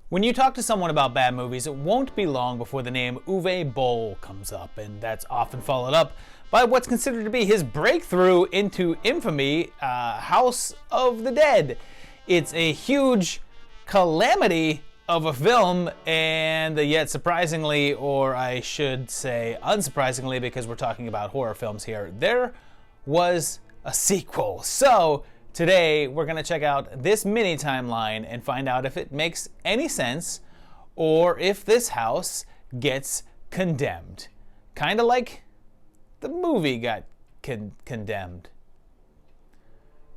When you talk to someone about bad movies, it won't be long before the name Uwe Boll comes up, and that's often followed up by what's considered to be his breakthrough into infamy, House of the Dead. It's a huge calamity of a film, and yet surprisingly, or I should say unsurprisingly, because we're talking about horror films here, there was a sequel. So today we're going to check out this mini timeline and find out if it makes any sense or if this house gets condemned. Kind of like the movie got condemned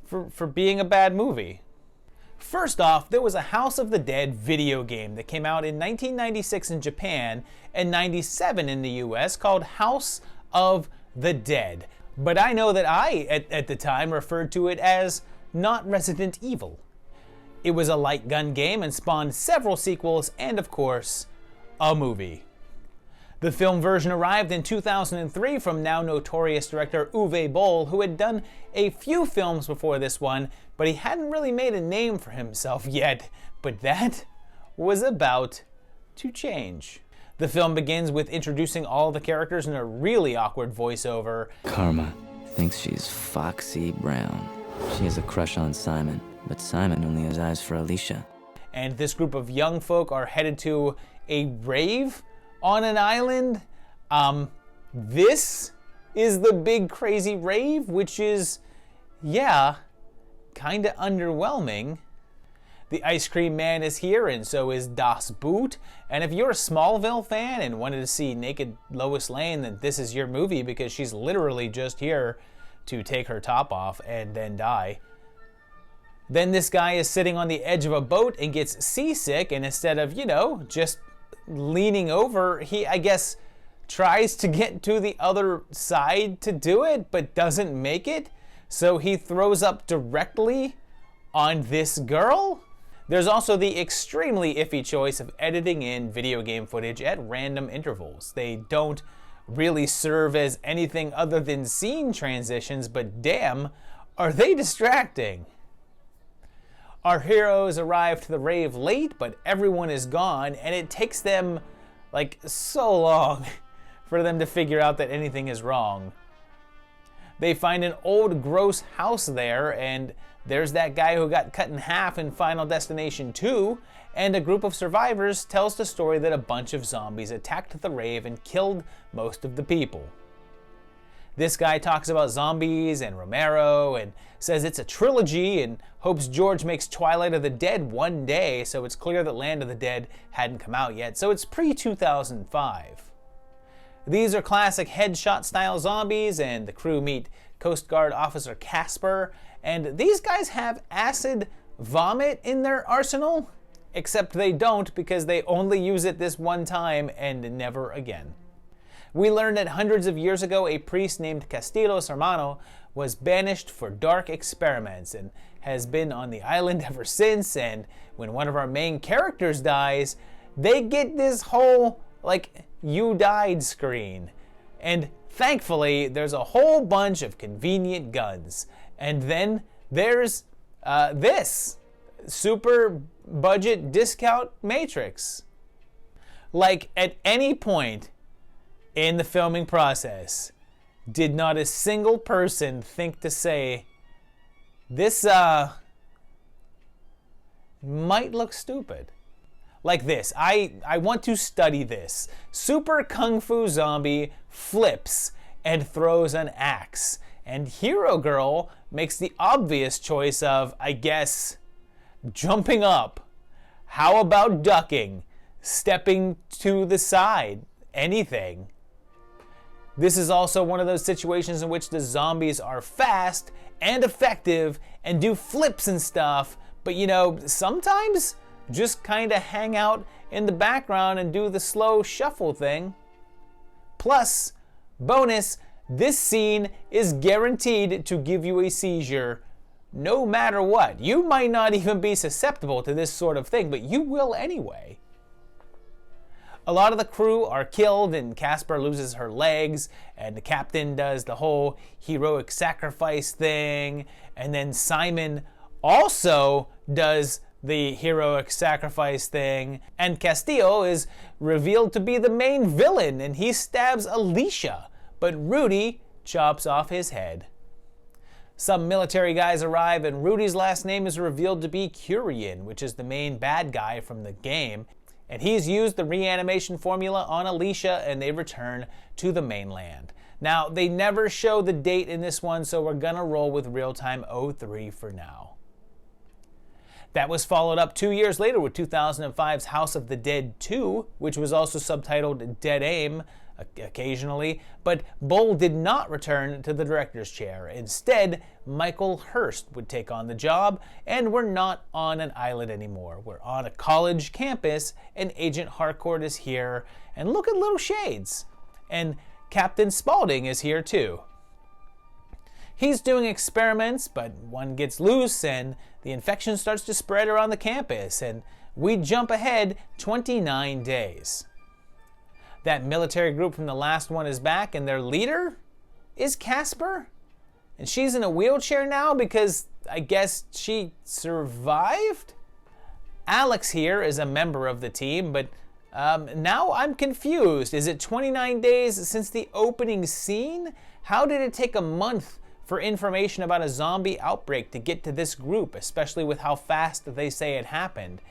for being a bad movie. First off, there was a House of the Dead video game that came out in 1996 in Japan and 97 in the US called House of the Dead. But I know that I, at the time, referred to it as not Resident Evil. It was a light gun game and spawned several sequels and, of course, a movie. The film version arrived in 2003 from now notorious director Uwe Boll, who had done a few films before this one, but he hadn't really made a name for himself yet. But that was about to change. The film begins with introducing all the characters in a really awkward voiceover. Karma thinks she's Foxy Brown. She has a crush on Simon, but Simon only has eyes for Alicia. And this group of young folk are headed to a rave on an island. This is the big crazy rave, which is, yeah, kinda underwhelming. The Ice Cream Man is here, and so is Das Boot. And if you're a Smallville fan and wanted to see naked Lois Lane, then this is your movie, because she's literally just here to take her top off and then die. Then this guy is sitting on the edge of a boat and gets seasick, and instead of, just leaning over, he, I guess, tries to get to the other side to do it, but doesn't make it. So he throws up directly on this girl. There's also the extremely iffy choice of editing in video game footage at random intervals. They don't really serve as anything other than scene transitions, but damn, are they distracting. Our heroes arrive to the rave late, but everyone is gone, and it takes them so long for them to figure out that anything is wrong. They find an old gross house there, and there's that guy who got cut in half in Final Destination 2, and a group of survivors tells the story that a bunch of zombies attacked the rave and killed most of the people. This guy talks about zombies and Romero and says it's a trilogy and hopes George makes Twilight of the Dead one day, so it's clear that Land of the Dead hadn't come out yet, so it's pre-2005. These are classic headshot-style zombies, and the crew meet Coast Guard Officer Casper, and these guys have acid vomit in their arsenal, except they don't, because they only use it this one time and never again. We learned that hundreds of years ago, a priest named Castillo's Hermano was banished for dark experiments and has been on the island ever since, and when one of our main characters dies, they get this whole, you died screen. And thankfully, there's a whole bunch of convenient guns. And then there's this super budget discount Matrix. At any point in the filming process, did not a single person think to say, this might look stupid? Like this, I want to study this. Super Kung Fu zombie flips and throws an axe. And Hero Girl makes the obvious choice of, I guess, jumping up. How about ducking? Stepping to the side? Anything. This is also one of those situations in which the zombies are fast and effective and do flips and stuff, but sometimes just kind of hang out in the background and do the slow shuffle thing. Plus, bonus, this scene is guaranteed to give you a seizure no matter what. You might not even be susceptible to this sort of thing, but you will anyway. A lot of the crew are killed, and Casper loses her legs, and the captain does the whole heroic sacrifice thing, and then Simon also does the heroic sacrifice thing, and Castillo is revealed to be the main villain, and he stabs Alicia, but Rudy chops off his head. Some military guys arrive, and Rudy's last name is revealed to be Curian, which is the main bad guy from the game, and he's used the reanimation formula on Alicia, and they return to the mainland. Now, they never show the date in this one, so we're gonna roll with real-time 03 for now. That was followed up 2 years later with 2005's House of the Dead 2, which was also subtitled Dead Aim occasionally, but Bull did not return to the director's chair. Instead, Michael Hurst would take on the job, and we're not on an island anymore. We're on a college campus, and Agent Harcourt is here, and look at little shades. And Captain Spaulding is here too. He's doing experiments, but one gets loose and the infection starts to spread around the campus, and we jump ahead 29 days. That military group from the last one is back, and their leader is Casper. And she's in a wheelchair now because I guess she survived? Alex here is a member of the team, but now I'm confused. Is it 29 days since the opening scene? How did it take a month for information about a zombie outbreak to get to this group, especially with how fast they say it happened?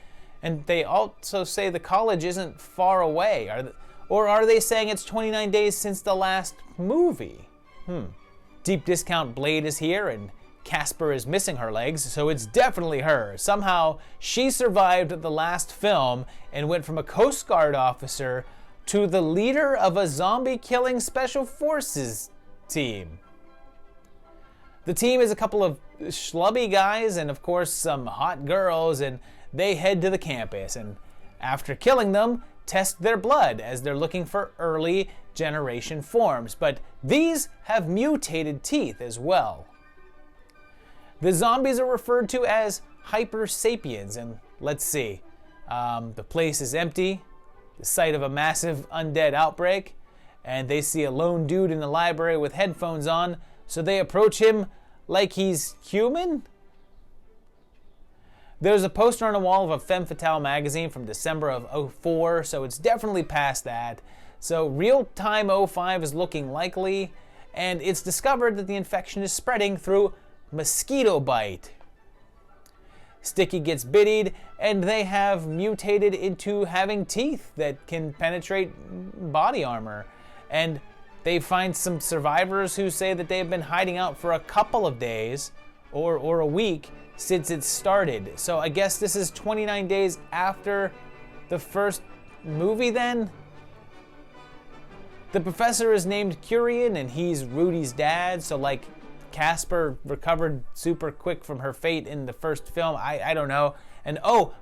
And they also say the college isn't far away. Or are they saying it's 29 days since the last movie? Deep Discount Blade is here, and Casper is missing her legs, so it's definitely her. Somehow, she survived the last film and went from a Coast Guard officer to the leader of a zombie-killing special forces team. The team is a couple of schlubby guys and, of course, some hot girls, and they head to the campus, and after killing them, test their blood as they're looking for early generation forms, but these have mutated teeth as well. The zombies are referred to as Hyper Sapiens, and let's see. The place is empty, the site of a massive undead outbreak, and they see a lone dude in the library with headphones on, so they approach him like he's human? There's a poster on a wall of a Femme Fatale magazine from December of 04, so it's definitely past that. So real-time 05 is looking likely, and it's discovered that the infection is spreading through mosquito bite. Sticky gets biddied, and they have mutated into having teeth that can penetrate body armor. And they find some survivors who say that they've been hiding out for a couple of days or a week since it started. So I guess this is 29 days after the first movie then? The professor is named Curian, and he's Rudy's dad, so like Casper recovered super quick from her fate in the first film. I don't know. And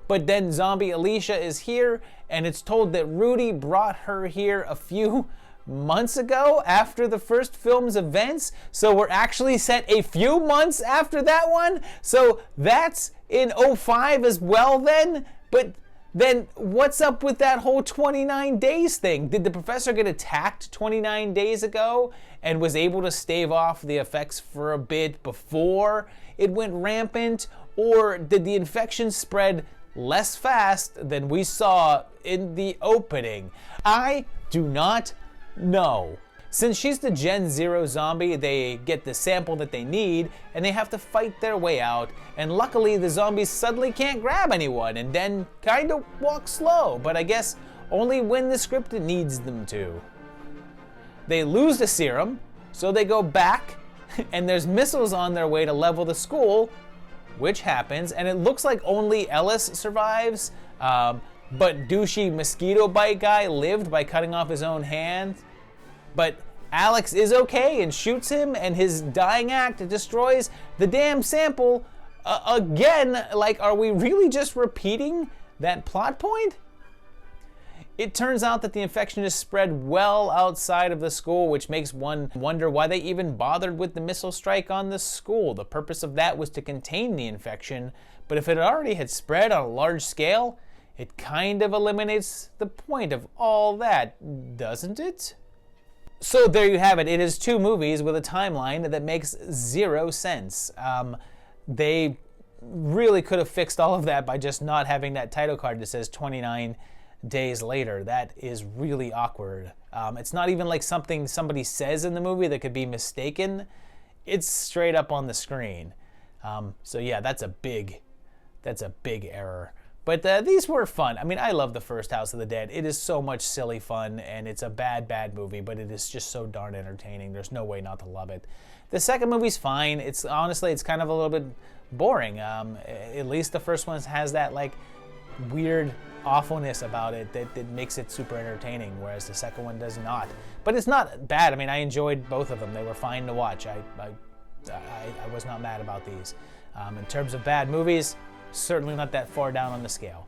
but then zombie Alicia is here, and it's told that Rudy brought her here a few months ago after the first film's events. So we're actually set a few months after that one. So that's in 05 as well then. But then what's up with that whole 29 days thing? Did the professor get attacked 29 days ago and was able to stave off the effects for a bit before it went rampant? Or did the infection spread less fast than we saw in the opening? I do not know. Since she's the Gen 0 zombie, they get the sample that they need, and they have to fight their way out, and luckily the zombies suddenly can't grab anyone, and then kind of walk slow, but I guess only when the script needs them to. They lose the serum, so they go back, and there's missiles on their way to level the school, which happens, and it looks like only Ellis survives, but douchey mosquito bite guy lived by cutting off his own hand. But Alex is okay and shoots him, and his dying act destroys the damn sample again. Like, are we really just repeating that plot point? It turns out that the infection is spread well outside of the school, which makes one wonder why they even bothered with the missile strike on the school. The purpose of that was to contain the infection, but if it already had spread on a large scale, it kind of eliminates the point of all that, doesn't it? So there you have it. It is two movies with a timeline that makes zero sense. They really could have fixed all of that by just not having that title card that says 29 days later. That is really awkward. It's not even like something somebody says in the movie that could be mistaken. It's straight up on the screen. So yeah, that's a big error. But these were fun. I mean, I love the first House of the Dead. It is so much silly fun, and it's a bad movie, but it is just so darn entertaining. There's no way not to love it. The second movie's fine. It's honestly, it's kind of a little bit boring. At least the first one has that like weird awfulness about it that makes it super entertaining, whereas the second one does not. But it's not bad. I mean, I enjoyed both of them. They were fine to watch. I was not mad about these. In terms of bad movies, certainly not that far down on the scale.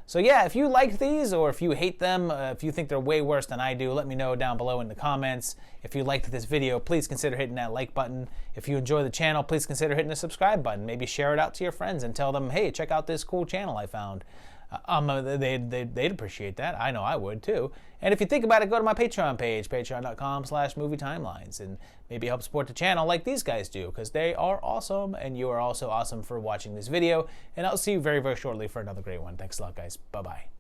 So yeah, if you liked these or if you hate them, if you think they're way worse than I do, let me know down below in the comments. If you liked this video, please consider hitting that like button. If you enjoy the channel, please consider hitting the subscribe button. Maybe share it out to your friends and tell them, hey, check out this cool channel I found. They'd appreciate that. I know I would too. And if you think about it, go to my Patreon page, patreon.com/MovieTimelines, and maybe help support the channel like these guys do, because they are awesome, and you are also awesome for watching this video. And I'll see you very, very shortly for another great one. Thanks a lot, guys. Bye-bye.